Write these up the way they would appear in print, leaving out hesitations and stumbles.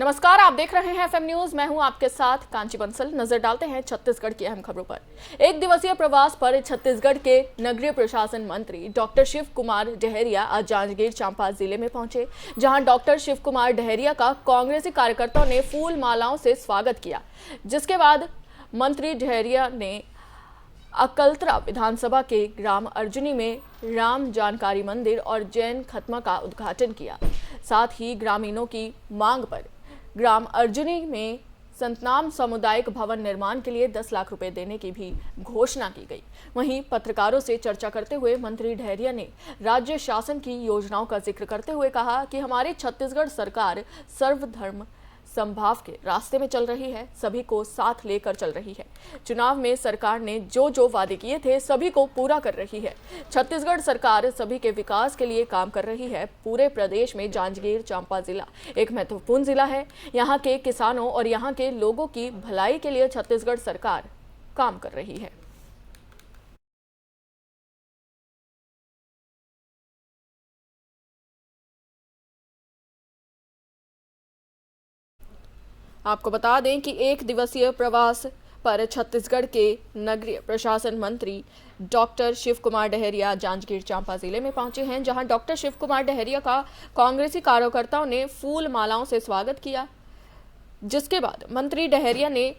नमस्कार, आप देख रहे हैं एफएम न्यूज। मैं हूं आपके साथ कांची बंसल। नजर डालते हैं छत्तीसगढ़ की अहम खबरों पर। एक दिवसीय प्रवास पर छत्तीसगढ़ के नगरीय प्रशासन मंत्री डॉक्टर शिव कुमार डहरिया आज जांजगीर चांपा जिले में पहुंचे, जहां डॉक्टर शिव कुमार डहरिया का कांग्रेसी कार्यकर्ताओं ने फूल मालाओं से स्वागत किया। जिसके बाद मंत्री डहरिया ने अकलतरा विधानसभा के ग्राम अर्जुनी में राम जानकारी मंदिर और जैन खत्मा का उद्घाटन किया। साथ ही ग्रामीणों की मांग पर ग्राम अर्जुनी में सतनाम सामुदायिक भवन निर्माण के लिए 10 लाख रुपए देने की भी घोषणा की गई। वहीं पत्रकारों से चर्चा करते हुए मंत्री डहरिया ने राज्य शासन की योजनाओं का जिक्र करते हुए कहा कि हमारी छत्तीसगढ़ सरकार सर्वधर्म समभाव के रास्ते में चल रही है, सभी को साथ लेकर चल रही है। चुनाव में सरकार ने जो वादे किए थे सभी को पूरा कर रही है। छत्तीसगढ़ सरकार सभी के विकास के लिए काम कर रही है। पूरे प्रदेश में जांजगीर चांपा जिला एक महत्वपूर्ण जिला है। यहाँ के किसानों और यहाँ के लोगों की भलाई के लिए छत्तीसगढ़ सरकार काम कर रही है। आपको बता दें कि एक दिवसीय प्रवास पर छत्तीसगढ़ के नगरीय प्रशासन मंत्री डॉक्टर शिव कुमार डहरिया जांजगीर चांपा जिले में पहुंचे हैं, जहां डॉक्टर शिव कुमार डहरिया का कांग्रेसी कार्यकर्ताओं ने फूल मालाओं से स्वागत किया। जिसके बाद मंत्री डहरिया ने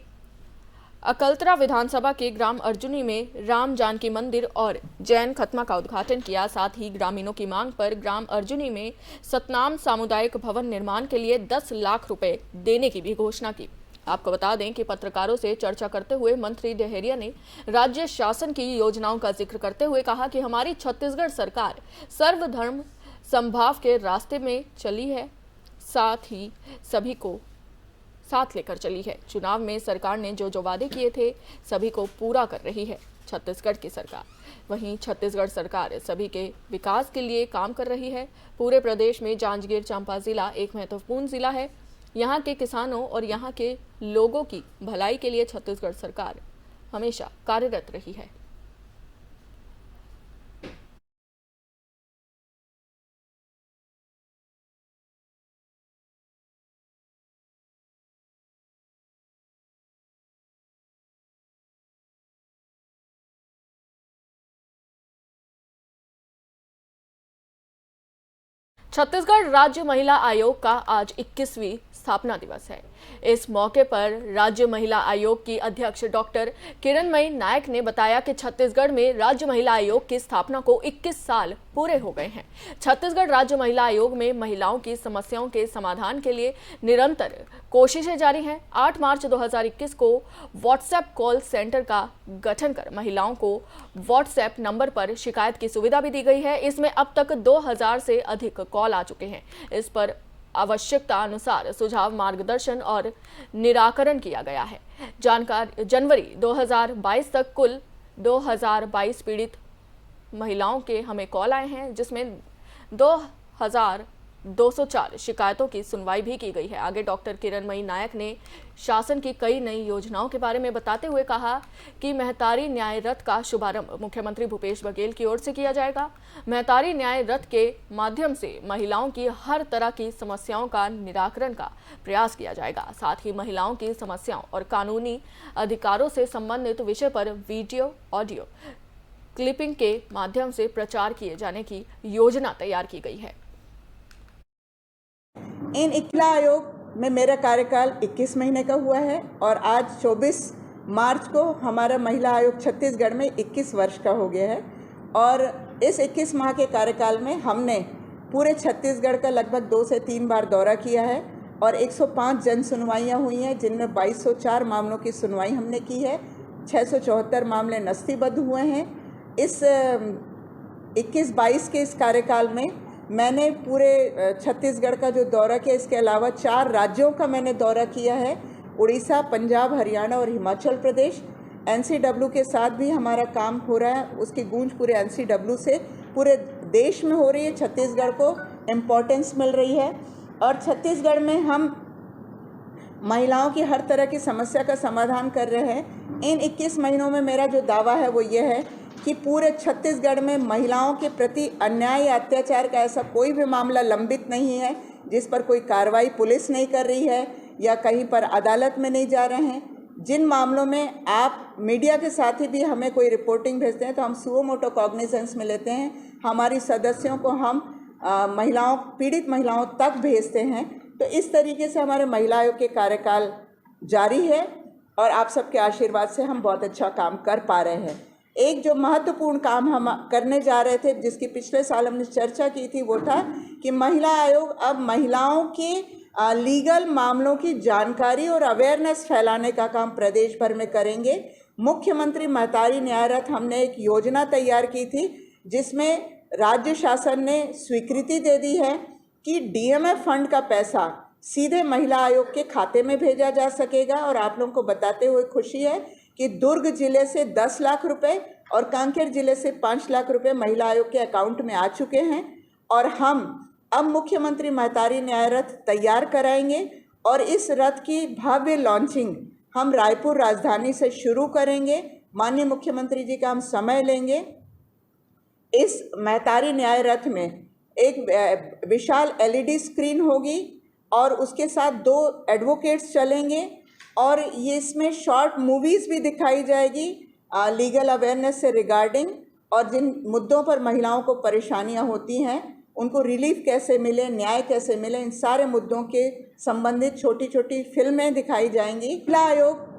अकलतरा विधानसभा के ग्राम अर्जुनी में राम जानकी मंदिर और जैन खत्मा का उद्घाटन किया। साथ ही ग्रामीणों की मांग पर ग्राम अर्जुनी में सतनाम सामुदायिक भवन निर्माण के लिए 10 लाख रुपए देने की भी घोषणा की। आपको बता दें कि पत्रकारों से चर्चा करते हुए मंत्री डहरिया ने राज्य शासन की योजनाओं का जिक्र करते हुए कहा कि हमारी छत्तीसगढ़ सरकार सर्वधर्म समभाव के रास्ते में चली है, साथ ही सभी को साथ लेकर चली है। चुनाव में सरकार ने जो वादे किए थे सभी को पूरा कर रही है छत्तीसगढ़ की सरकार। वहीं छत्तीसगढ़ सरकार सभी के विकास के लिए काम कर रही है। पूरे प्रदेश में जांजगीर चांपा जिला एक महत्वपूर्ण जिला है। यहाँ के किसानों और यहाँ के लोगों की भलाई के लिए छत्तीसगढ़ सरकार हमेशा कार्यरत रही है। छत्तीसगढ़ राज्य महिला आयोग का आज 21वीं स्थापना दिवस है। इस मौके पर राज्य महिला आयोग की अध्यक्ष डॉक्टर किरणमयी नायक ने बताया कि छत्तीसगढ़ में राज्य महिला आयोग की स्थापना को 21 साल पूरे हो गए हैं। छत्तीसगढ़ राज्य महिला आयोग में महिलाओं की समस्याओं के समाधान के लिए निरंतर कोशिशें जारी हैं। 8 मार्च 2021 को व्हाट्सएप कॉल सेंटर का गठन कर महिलाओं को व्हाट्सएप नंबर पर शिकायत की सुविधा भी दी गई है। इसमें अब तक 2000 से अधिक कॉल आ चुके हैं। इस पर आवश्यकता अनुसार सुझाव, मार्गदर्शन और निराकरण किया गया है। जनवरी 2022 तक कुल 2022 पीड़ित महिलाओं के हमें कॉल आए हैं, जिसमें 2204 शिकायतों की सुनवाई भी की गई है। आगे डॉक्टर किरणमयी नायक ने शासन की कई नई योजनाओं के बारे में बताते हुए कहा कि महतारी न्याय रथ का शुभारंभ मुख्यमंत्री भूपेश बघेल की ओर से किया जाएगा। महतारी न्याय रथ के माध्यम से महिलाओं की हर तरह की समस्याओं का निराकरण का प्रयास किया जाएगा। साथ ही महिलाओं की समस्याओं और कानूनी अधिकारों से संबंधित विषय पर वीडियो, ऑडियो क्लिपिंग के माध्यम से प्रचार किए जाने की योजना तैयार की गई है। इन महिला आयोग में मेरा कार्यकाल 21 महीने का हुआ है और आज 24 मार्च को हमारा महिला आयोग छत्तीसगढ़ में 21 वर्ष का हो गया है। और इस 21 माह के कार्यकाल में हमने पूरे छत्तीसगढ़ का लगभग 2 से 3 बार दौरा किया है और 105 जन सुनवाइयाँ हुई हैं, जिनमें 2204 मामलों की सुनवाई हमने की है। 674 मामले नस्तीबद्ध हुए हैं। इस 21-22 के इस कार्यकाल में मैंने पूरे छत्तीसगढ़ का जो दौरा किया, इसके अलावा 4 राज्यों का मैंने दौरा किया है, उड़ीसा, पंजाब, हरियाणा और हिमाचल प्रदेश। एनसीडब्ल्यू के साथ भी हमारा काम हो रहा है, उसकी गूंज पूरे एनसीडब्ल्यू से पूरे देश में हो रही है। छत्तीसगढ़ को इम्पोर्टेंस मिल रही है और छत्तीसगढ़ में हम महिलाओं की हर तरह की समस्या का समाधान कर रहे हैं। इन 21 महीनों में मेरा जो दावा है वो ये है कि पूरे छत्तीसगढ़ में महिलाओं के प्रति अन्याय या अत्याचार का ऐसा कोई भी मामला लंबित नहीं है जिस पर कोई कार्रवाई पुलिस नहीं कर रही है या कहीं पर अदालत में नहीं जा रहे हैं, जिन मामलों में आप मीडिया के साथ ही भी हमें कोई रिपोर्टिंग भेजते हैं तो हम सुओ मोटो कॉग्निजेंस में लेते हैं, हमारी सदस्यों को हम पीड़ित महिलाओं तक भेजते हैं। तो इस तरीके से हमारे महिला आयोग के कार्यकाल जारी है और आप सबके आशीर्वाद से हम बहुत अच्छा काम कर पा रहे हैं। एक जो महत्वपूर्ण काम हम करने जा रहे थे, जिसकी पिछले साल हमने चर्चा की थी, वो था कि महिला आयोग अब महिलाओं के लीगल मामलों की जानकारी और अवेयरनेस फैलाने का काम प्रदेश भर में करेंगे। मुख्यमंत्री महतारी न्याय रथ हमने एक योजना तैयार की थी, जिसमें राज्य शासन ने स्वीकृति दे दी है कि डीएमएफ फंड का पैसा सीधे महिला आयोग के खाते में भेजा जा सकेगा। और आप लोगों को बताते हुए खुशी है कि दुर्ग जिले से 10 लाख रुपए और कांकेर जिले से 5 लाख रुपए महिला आयोग के अकाउंट में आ चुके हैं। और हम अब मुख्यमंत्री महतारी न्याय रथ तैयार कराएंगे और इस रथ की भव्य लॉन्चिंग हम रायपुर राजधानी से शुरू करेंगे। माननीय मुख्यमंत्री जी का हम समय लेंगे। इस महतारी न्याय रथ में एक विशाल एलईडी स्क्रीन होगी और उसके साथ 2 एडवोकेट्स चलेंगे और ये इसमें शॉर्ट मूवीज़ भी दिखाई जाएगी लीगल अवेयरनेस से रिगार्डिंग, और जिन मुद्दों पर महिलाओं को परेशानियां होती हैं उनको रिलीफ कैसे मिले, न्याय कैसे मिले, इन सारे मुद्दों के संबंधित छोटी छोटी फिल्में दिखाई जाएंगी। महिला आयोग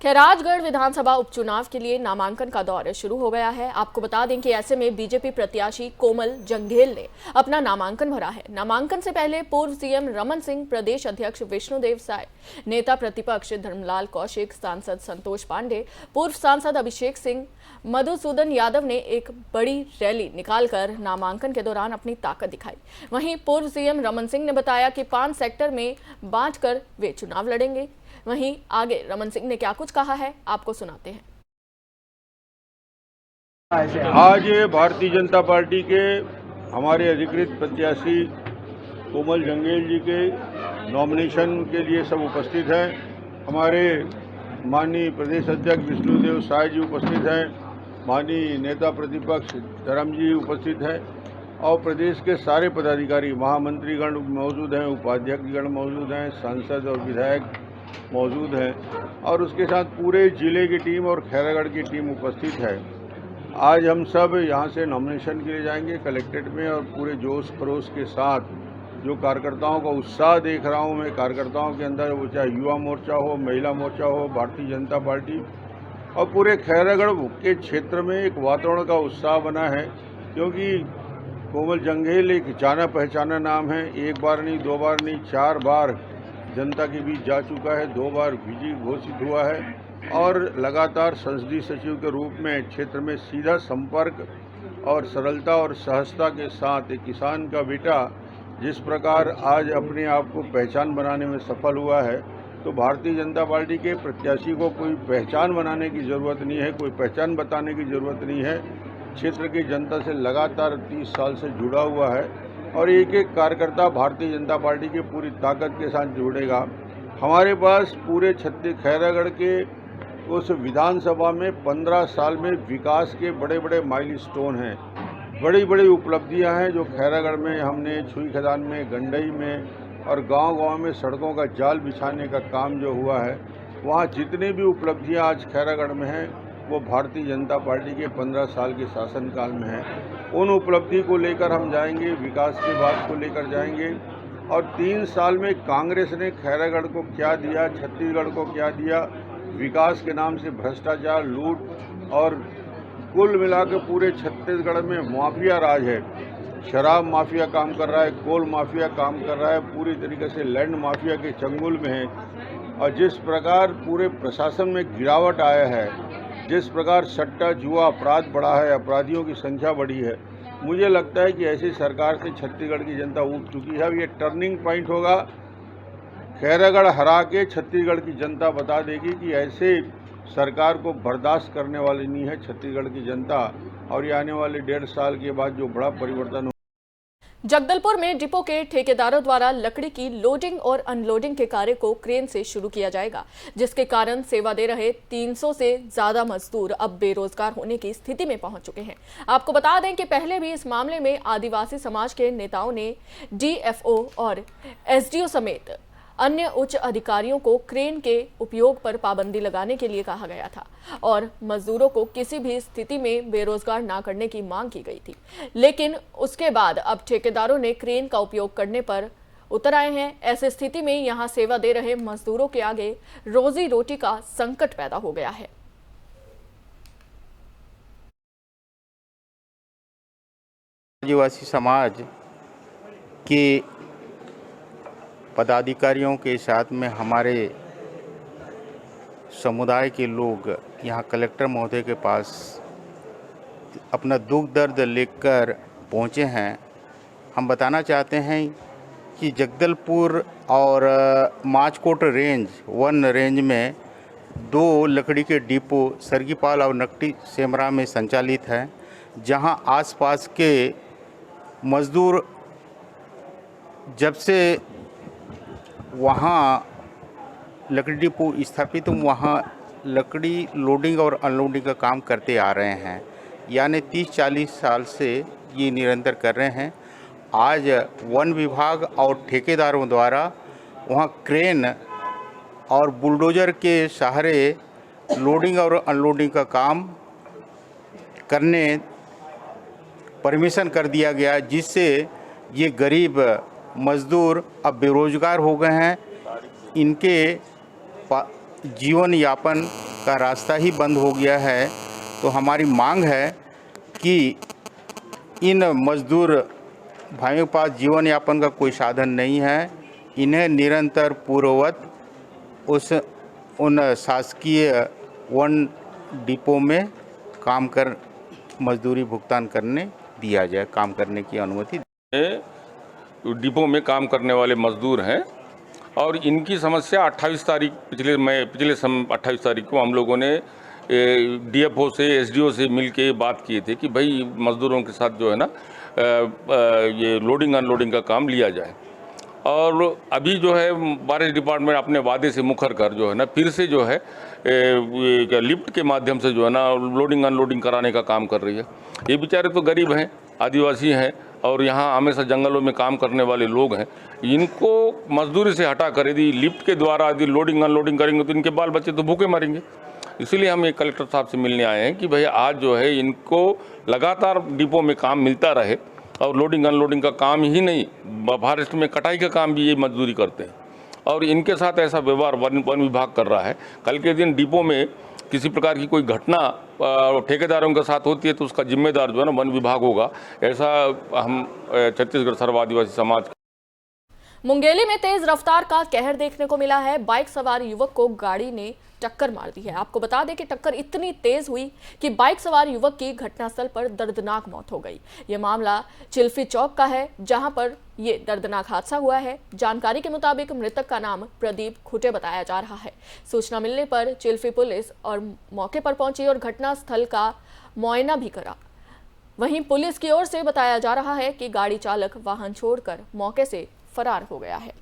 खैराजगढ़ विधानसभा उपचुनाव के लिए नामांकन का दौर शुरू हो गया है। आपको बता दें कि ऐसे में बीजेपी प्रत्याशी कोमल जंघेल ने अपना नामांकन भरा है। नामांकन से पहले पूर्व सीएम रमन सिंह, प्रदेश अध्यक्ष विष्णुदेव साय, नेता प्रतिपक्ष धर्मलाल कौशिक, सांसद संतोष पांडे, पूर्व सांसद अभिषेक सिंह, मधुसूदन यादव ने एक बड़ी रैली निकालकर नामांकन के दौरान अपनी ताकत दिखाई। वहीं पूर्व सीएम रमन सिंह ने बताया कि 5 सेक्टर में बांटकर वे चुनाव लड़ेंगे। वहीं आगे रमन सिंह ने क्या कुछ कहा है, आपको सुनाते हैं। आज भारतीय जनता पार्टी के हमारे अधिकृत प्रत्याशी कोमल जंघेल जी के नॉमिनेशन के लिए सब उपस्थित हैं। हमारे माननीय प्रदेश अध्यक्ष विष्णुदेव साय जी उपस्थित हैं, माननीय नेता प्रतिपक्ष धर्म जी उपस्थित हैं और प्रदेश के सारे पदाधिकारी, महामंत्रीगण मौजूद हैं, उपाध्यक्षगण मौजूद हैं, सांसद और विधायक मौजूद हैं और उसके साथ पूरे जिले की टीम और खैरागढ़ की टीम उपस्थित है। आज हम सब यहां से नॉमिनेशन के लिए जाएंगे कलेक्ट्रेट में और पूरे जोश खरोश के साथ जो कार्यकर्ताओं का उत्साह देख रहा हूं मैं कार्यकर्ताओं के अंदर, वो चाहे युवा मोर्चा हो, महिला मोर्चा हो, भारतीय जनता पार्टी और पूरे खैरागढ़ के क्षेत्र में एक वातावरण का उत्साह बना है, क्योंकि कोमल जंघेल एक जाना पहचाना नाम है। 1 बार नहीं, 2 बार नहीं, 4 बार जनता के बीच जा चुका है, 2 बार विजयी घोषित हुआ है और लगातार संसदीय सचिव के रूप में क्षेत्र में सीधा संपर्क और सरलता और सहजता के साथ एक किसान का बेटा जिस प्रकार आज अपने आप को पहचान बनाने में सफल हुआ है, तो भारतीय जनता पार्टी के प्रत्याशी को कोई पहचान बनाने की ज़रूरत नहीं है, कोई पहचान बताने की ज़रूरत नहीं है। क्षेत्र की जनता से लगातार 30 साल से जुड़ा हुआ है और एक एक कार्यकर्ता भारतीय जनता पार्टी की पूरी ताकत के साथ जुड़ेगा। हमारे पास पूरे खैरागढ़ के उस विधानसभा में 15 साल में विकास के बड़े बड़े माइलस्टोन हैं, बड़ी बड़ी उपलब्धियां हैं जो खैरागढ़ में हमने छुई खदान में, गंडई में और गांव-गांव में सड़कों का जाल बिछाने का काम जो हुआ है, वहाँ जितनी भी उपलब्धियां आज खैरागढ़ में हैं वो भारतीय जनता पार्टी के 15 साल के शासनकाल में है। उन उपलब्धि को लेकर हम जाएंगे, विकास की बात को लेकर जाएंगे और 3 साल में कांग्रेस ने खैरागढ़ को क्या दिया, छत्तीसगढ़ को क्या दिया, विकास के नाम से भ्रष्टाचार, लूट और कुल मिलाकर पूरे छत्तीसगढ़ में माफिया राज है। शराब माफिया काम कर रहा है, कोल माफिया काम कर रहा है, पूरी तरीके से लैंड माफिया के चंगुल में है और जिस प्रकार पूरे प्रशासन में गिरावट आया है, जिस प्रकार सट्टा जुआ अपराध बढ़ा है, अपराधियों की संख्या बढ़ी है, मुझे लगता है कि ऐसी सरकार से छत्तीसगढ़ की जनता ऊब चुकी है। अब ये टर्निंग पॉइंट होगा, खैरागढ़ हरा के छत्तीसगढ़ की जनता बता देगी कि ऐसे सरकार को बर्दाश्त करने वाली नहीं है छत्तीसगढ़ की जनता और ये आने वाले 1.5 साल के बाद जो बड़ा परिवर्तन जगदलपुर में डिपो के ठेकेदारों द्वारा लकड़ी की लोडिंग और अनलोडिंग के कार्य को क्रेन से शुरू किया जाएगा, जिसके कारण सेवा दे रहे 300 से ज्यादा मजदूर अब बेरोजगार होने की स्थिति में पहुंच चुके हैं। आपको बता दें कि पहले भी इस मामले में आदिवासी समाज के नेताओं ने डीएफओ और एसडीओ समेत अन्य उच्च अधिकारियों को क्रेन के उपयोग पर पाबंदी लगाने के लिए कहा गया था और मजदूरों को किसी भी स्थिति में बेरोजगार ना करने की मांग की गई थी। लेकिन उसके बाद अब ठेकेदारों ने क्रेन का उपयोग करने पर उतर आए हैं। ऐसी स्थिति में यहां सेवा दे रहे मजदूरों के आगे रोजी रोटी का संकट पैदा हो गया है। आदिवासी समाज के पदाधिकारियों के साथ में हमारे समुदाय के लोग यहाँ कलेक्टर महोदय के पास अपना दुख दर्द लेकर पहुँचे हैं। हम बताना चाहते हैं कि जगदलपुर और माचकोट रेंज वन रेंज में 2 लकड़ी के डिपो सरगीपाल और नकटी सेमरा में संचालित है, जहाँ आसपास के मज़दूर जब से वहाँ लकड़ी डिपो स्थापित तो वहाँ लकड़ी लोडिंग और अनलोडिंग का काम करते आ रहे हैं, यानी 30-40 साल से ये निरंतर कर रहे हैं। आज वन विभाग और ठेकेदारों द्वारा वहाँ क्रेन और बुलडोज़र के सहारे लोडिंग और अनलोडिंग का काम करने परमिशन कर दिया गया, जिससे ये गरीब मज़दूर अब बेरोज़गार हो गए हैं। इनके जीवन यापन का रास्ता ही बंद हो गया है। तो हमारी मांग है कि इन मज़दूर भाइयों के पास जीवन यापन का कोई साधन नहीं है, इन्हें निरंतर पूर्ववत उन शासकीय वन डिपो में काम कर मजदूरी भुगतान करने दिया जाए, काम करने की अनुमति। डिपो में काम करने वाले मजदूर हैं और इनकी समस्या 28 तारीख पिछले 28 तारीख को हम लोगों ने डीएफओ से एसडीओ से मिलके बात किए थे कि भाई मज़दूरों के साथ जो है ना ये लोडिंग अनलोडिंग का काम लिया जाए। और अभी जो है फॉरेस्ट डिपार्टमेंट अपने वादे से मुखर कर जो है ना फिर से जो है लिफ्ट के माध्यम से जो है ना लोडिंग अनलोडिंग कराने का काम कर रही है। ये बेचारे तो गरीब हैं, आदिवासी हैं और यहाँ हमेशा जंगलों में काम करने वाले लोग हैं। इनको मजदूरी से हटा कर यदि लिफ्ट के द्वारा यदि लोडिंग अनलोडिंग करेंगे तो इनके बाल बच्चे तो भूखे मरेंगे। इसीलिए हम ये कलेक्टर साहब से मिलने आए हैं कि भाई आज जो है इनको लगातार डिपो में काम मिलता रहे और लोडिंग अनलोडिंग का काम ही नहीं, फॉरेस्ट में कटाई का काम भी ये मजदूरी करते हैं और इनके साथ ऐसा व्यवहार वन विभाग कर रहा है। कल के दिन डिपो में किसी प्रकार की कोई घटना ठेकेदारों के साथ होती है तो उसका जिम्मेदार जो है ना वन विभाग होगा, ऐसा हम छत्तीसगढ़ सर्व आदिवासी समाज। मुंगेली में तेज रफ्तार का कहर देखने को मिला है। बाइक सवार युवक को गाड़ी ने टक्कर मार दी है। आपको बता दें कि टक्कर इतनी तेज हुई कि बाइक सवार युवक की घटनास्थल पर दर्दनाक मौत हो गई। ये मामला चिल्फी चौक का है, जहां पर ये दर्दनाक हादसा हुआ है। जानकारी के मुताबिक मृतक का नाम प्रदीप खुटे बताया जा रहा है। सूचना मिलने पर चिल्फी पुलिस और मौके पर पहुंची और घटनास्थल का मुआयना भी करा। वहीं पुलिस की ओर से बताया जा रहा है कि गाड़ी चालक वाहन छोड़कर मौके से फरार हो गया है।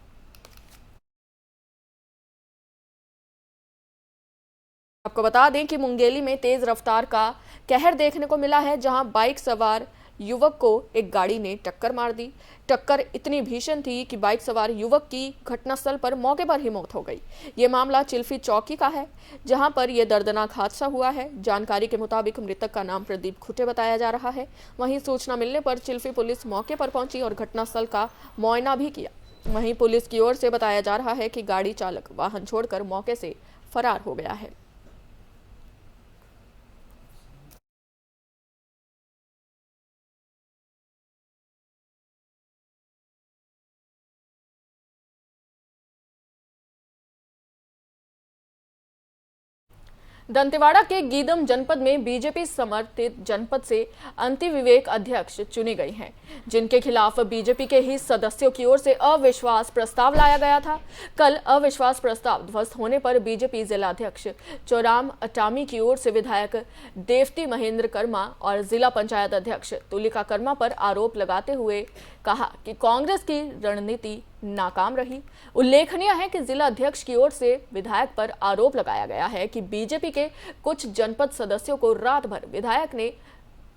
आपको बता दें कि मुंगेली में तेज रफ्तार का कहर देखने को मिला है, जहां बाइक सवार युवक को एक गाड़ी ने टक्कर मार दी। टक्कर इतनी भीषण थी कि बाइक सवार युवक की घटनास्थल पर मौके पर ही मौत हो गई। ये मामला चिल्फी चौकी का है, जहां पर यह दर्दनाक हादसा हुआ है। जानकारी के मुताबिक मृतक का नाम प्रदीप खुटे बताया जा रहा है। वहीं सूचना मिलने पर चिल्फी पुलिस मौके पर पहुंची और घटनास्थल का मुआयना भी किया। वहीं पुलिस की ओर से बताया जा रहा है कि गाड़ी चालक वाहन छोड़कर मौके से फरार हो गया है। दंतेवाड़ा के गीदम जनपद में बीजेपी समर्थित जनपद से अंतिविवेक अध्यक्ष चुने गए हैं, जिनके खिलाफ बीजेपी के ही सदस्यों की ओर से अविश्वास प्रस्ताव लाया गया था। कल अविश्वास प्रस्ताव ध्वस्त होने पर बीजेपी जिलाध्यक्ष चोराम अटामी की ओर से विधायक देवती महेंद्र कर्मा और जिला पंचायत अध्यक्ष तुलिका कर्मा पर आरोप लगाते हुए कहा कि कांग्रेस की रणनीति नाकाम रही। उल्लेखनीय है कि जिला अध्यक्ष की ओर से विधायक पर आरोप लगाया गया है कि बीजेपी के कुछ जनपद सदस्यों को रात भर विधायक ने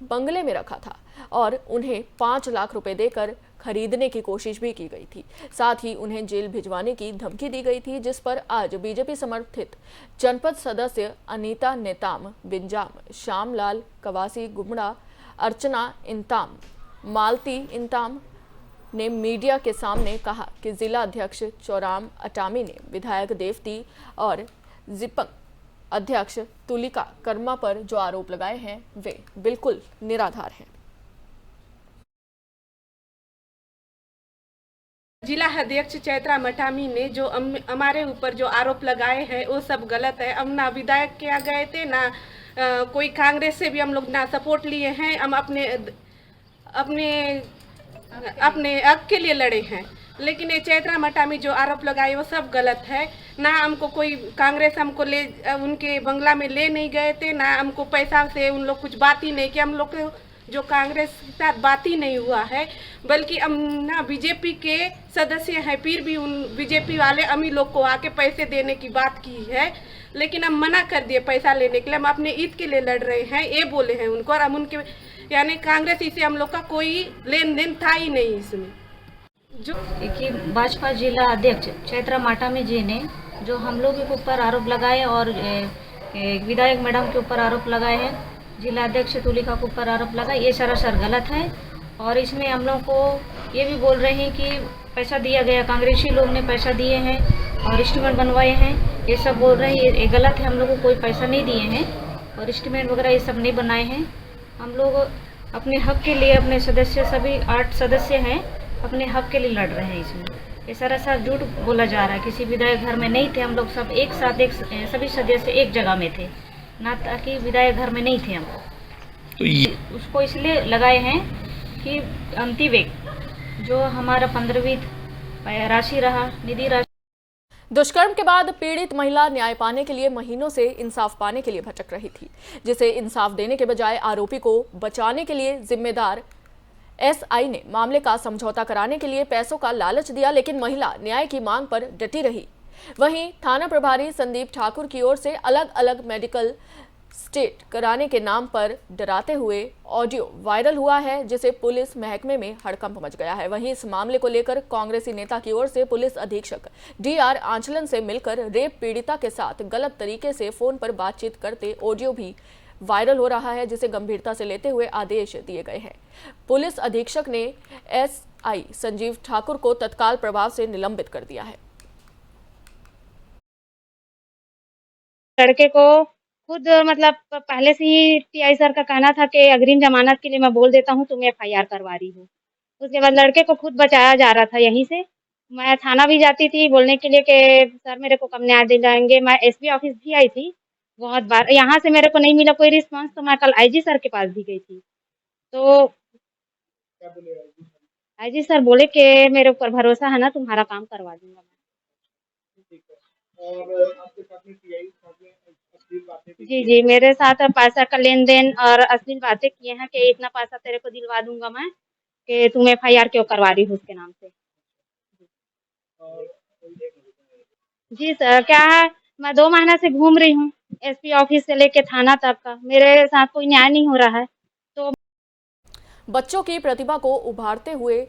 बंगले में रखा था और उन्हें 5 लाख रुपए देकर खरीदने की कोशिश भी की गई थी। साथ ही उन्हें जेल भिजवाने की धमकी दी गई थी, जिस पर आज बीजेपी समर्थित जनपद सदस्य अनीता नेताम, बिंजाम, श्यामलाल कवासी गुमड़ा, अर्चना इंताम, मालती इंताम ने मीडिया के सामने कहा कि जिला अध्यक्ष चोराम अटामी ने विधायक देवती और जिपंग अध्यक्ष तुलिका कर्मा पर जो आरोप लगाए हैं वे बिल्कुल निराधार हैं। जिला अध्यक्ष चैत्रा मठामी ने जो हमारे ऊपर जो आरोप लगाए हैं वो सब गलत है। हम ना विधायक के यहाँ गए थे, ना कोई कांग्रेस से भी हम लोग ना सपोर्ट लिए हैं। हम अपने हक के लिए लड़े हैं, लेकिन ये चैत्रा मठामी जो आरोप लगाए वो सब गलत है। ना हमको कोई कांग्रेस हमको उनके बंगला में ले नहीं गए थे, ना हमको पैसा से उन लोग कुछ बात ही नहीं किया। हम लोग जो कांग्रेस के साथ बात ही नहीं हुआ है, बल्कि हम ना बीजेपी के सदस्य हैं, फिर भी उन बीजेपी वाले अमीर लोग को आके पैसे देने की बात की है, लेकिन हम मना कर दिए पैसा लेने के लिए। हम अपने ईद के लिए लड़ रहे हैं, ये बोले हैं उनको। और हम उनके यानी कांग्रेस से हम लोग का कोई लेन देन था ही नहीं इसमें। जो कि भाजपा जिला अध्यक्ष चैत्रा मठामी जी ने जो हम लोगों के ऊपर आरोप लगाए और विधायक मैडम के ऊपर आरोप लगाए हैं, जिला अध्यक्ष तुलिका के ऊपर आरोप लगाए, ये सरासर गलत है। और इसमें हम लोग को ये भी बोल रहे हैं कि पैसा दिया गया, कांग्रेसी लोग ने पैसा दिए हैं और एस्टीमेट बनवाए हैं, ये सब बोल रहे हैं। ये गलत है, हम लोग को कोई पैसा नहीं दिए हैं और एस्टीमेट वगैरह ये सब नहीं बनाए हैं। हम लोग अपने हक के लिए, अपने सदस्य सभी 8 सदस्य हैं, अपने हक के लिए लड़ रहे हैं। इसमें ये सरासर झूठ बोला जा रहा है। किसी विधायक घर में नहीं थे हम लोग, सब एक साथ सभी सदस्य एक जगह में थे, ना ताकि विधायक घर में नहीं थे हम। तो उसको इसलिए लगाए हैं कि अंतिवेक जो हमारा 15वीं राशि रहा, निधि राशि। दुष्कर्म के बाद पीड़ित महिला न्याय पाने के लिए महीनों से इंसाफ पाने के लिए भटक रही थी, जिसे इंसाफ देने के बजाय आरोपी को बचाने के लिए जिम्मेदार एसआई ने मामले का समझौता कराने के लिए पैसों का लालच दिया, लेकिन महिला न्याय की मांग पर डटी रही। वहीं थाना प्रभारी संदीप ठाकुर की ओर से अलग अलग मेडिकल स्टेट कराने के नाम पर डराते हुए ऑडियो वायरल हुआ है, जिसे पुलिस महकमे में हड़कंप मच गया है। वहीं इस मामले को लेकर कांग्रेसी नेता की ओर से पुलिस अधीक्षक डीआर आंचलन से मिलकर रेप पीड़िता के साथ गलत तरीके से फोन पर बातचीत करते ऑडियो भी वायरल हो रहा है, जिसे गंभीरता से लेते हुए आदेश दिए गए हैं। पुलिस अधीक्षक ने एसआई संजीव ठाकुर को तत्काल प्रभाव से निलंबित कर दिया है। लड़के को खुद मतलब पहले से ही टीआई सर का कहना था कि अग्रिम जमानत के लिए मैं बोल देता हूँ, तुम एफआईआर करवा रही हो। उसके बाद लड़के को खुद बचाया जा रहा था। यहीं से मैं थाना भी जाती थी बोलने के लिए कि सर मेरे को कब न्याय दिलाएंगे। मैं एसपी ऑफिस भी आई थी बहुत बार, यहाँ से मेरे को नहीं मिला कोई रिस्पांस, तो मैं कल आईजी सर के पास भी गई थी। तो आईजी सर बोले कि मेरे ऊपर भरोसा है ना, तुम्हारा काम करवा दूंगा मैं। जी, मेरे साथ पैसा का लेन देन और अश्लील बातें किए हैं कि इतना पैसा तेरे को दिलवा दूंगा मैं, कि तुम एफआईआर क्यों करवा रही हो उसके नाम से। जी सर, क्या है, मैं 2 महीना से घूम रही हूँ एसपी ऑफिस से लेके थाना तक का, मेरे साथ कोई न्याय नहीं हो रहा है। तो बच्चों की प्रतिभा को उभारते हुए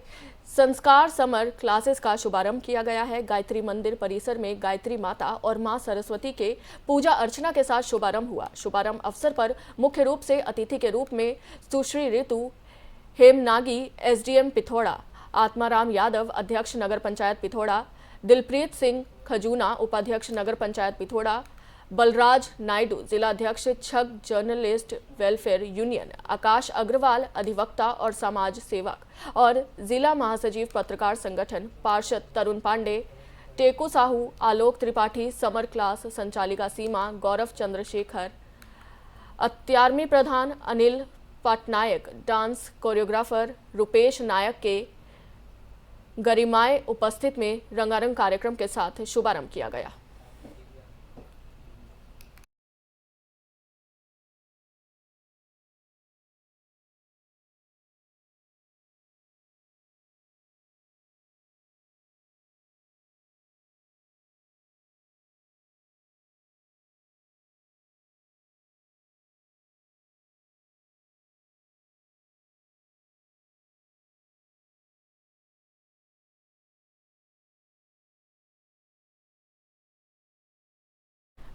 संस्कार समर क्लासेस का शुभारंभ किया गया है। गायत्री मंदिर परिसर में गायत्री माता और मां सरस्वती के पूजा अर्चना के साथ शुभारंभ हुआ। शुभारंभ अवसर पर मुख्य रूप से अतिथि के रूप में सुश्री ऋतु हेमनागी, एसडीएम पिथौड़ा, आत्माराम यादव, अध्यक्ष नगर पंचायत पिथौड़ा, दिलप्रीत सिंह खजूना, उपाध्यक्ष नगर पंचायत पिथौड़ा, बलराज नायडू, जिलाध्यक्ष छग जर्नलिस्ट वेलफेयर यूनियन, आकाश अग्रवाल, अधिवक्ता और समाज सेवक, और जिला महासचिव पत्रकार संगठन, पार्षद तरुण पांडे, टेकू साहू, आलोक त्रिपाठी, समर क्लास संचालिका सीमा, गौरव चंद्रशेखर, अत्यार्मी प्रधान अनिल पटनायक, डांस कोरियोग्राफर रुपेश नायक के गरिमाए उपस्थित में रंगारंग कार्यक्रम के साथ शुभारंभ किया गया।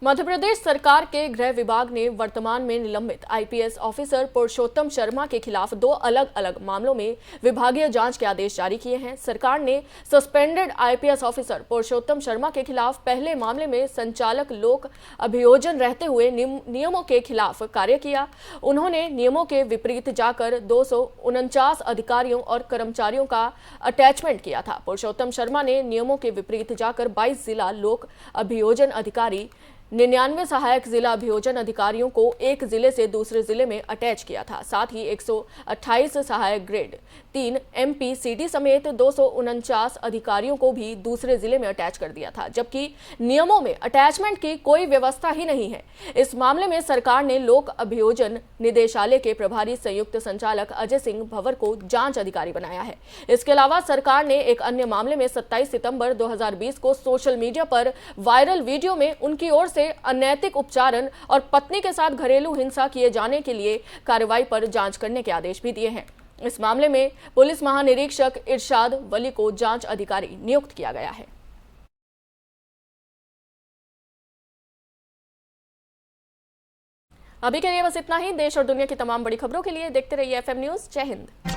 मध्य प्रदेश सरकार के गृह विभाग ने वर्तमान में निलंबित आईपीएस ऑफिसर पुरुषोत्तम शर्मा के खिलाफ 2 अलग अलग मामलों में विभागीय जांच के आदेश जारी किए हैं। सरकार ने suspended IPS officer Purushottam Sharma के खिलाफ पहले मामले में संचालक लोक अभियोजन रहते हुए नियमों के खिलाफ कार्य किया। उन्होंने नियमों के विपरीत जाकर 249 अधिकारियों और कर्मचारियों का अटैचमेंट किया था। पुरुषोत्तम शर्मा ने नियमों के विपरीत जाकर 22 जिला लोक अभियोजन अधिकारी, 99 सहायक जिला अभियोजन अधिकारियों को एक जिले से दूसरे जिले में अटैच किया था। साथ ही 128 सहायक ग्रेड 3 एमपीसीडी समेत 249 अधिकारियों को भी दूसरे जिले में अटैच कर दिया था, जबकि नियमों में अटैचमेंट की कोई व्यवस्था ही नहीं है। इस मामले में सरकार ने लोक अभियोजन निदेशालय के प्रभारी संयुक्त संचालक अजय सिंह भंवर को जांच अधिकारी बनाया है। इसके अलावा सरकार ने एक अन्य मामले में 27 सितंबर 2020 को सोशल मीडिया पर वायरल वीडियो में उनकी ओर से अनैतिक उपचारण और पत्नी के साथ घरेलू हिंसा किए जाने के लिए कार्रवाई पर जांच करने के आदेश भी दिए हैं। इस मामले में पुलिस महानिरीक्षक इरशाद वली को जांच अधिकारी नियुक्त किया गया है। अभी के लिए बस इतना ही। देश और दुनिया की तमाम बड़ी खबरों के लिए देखते रहिए एफएम न्यूज। जय हिंद।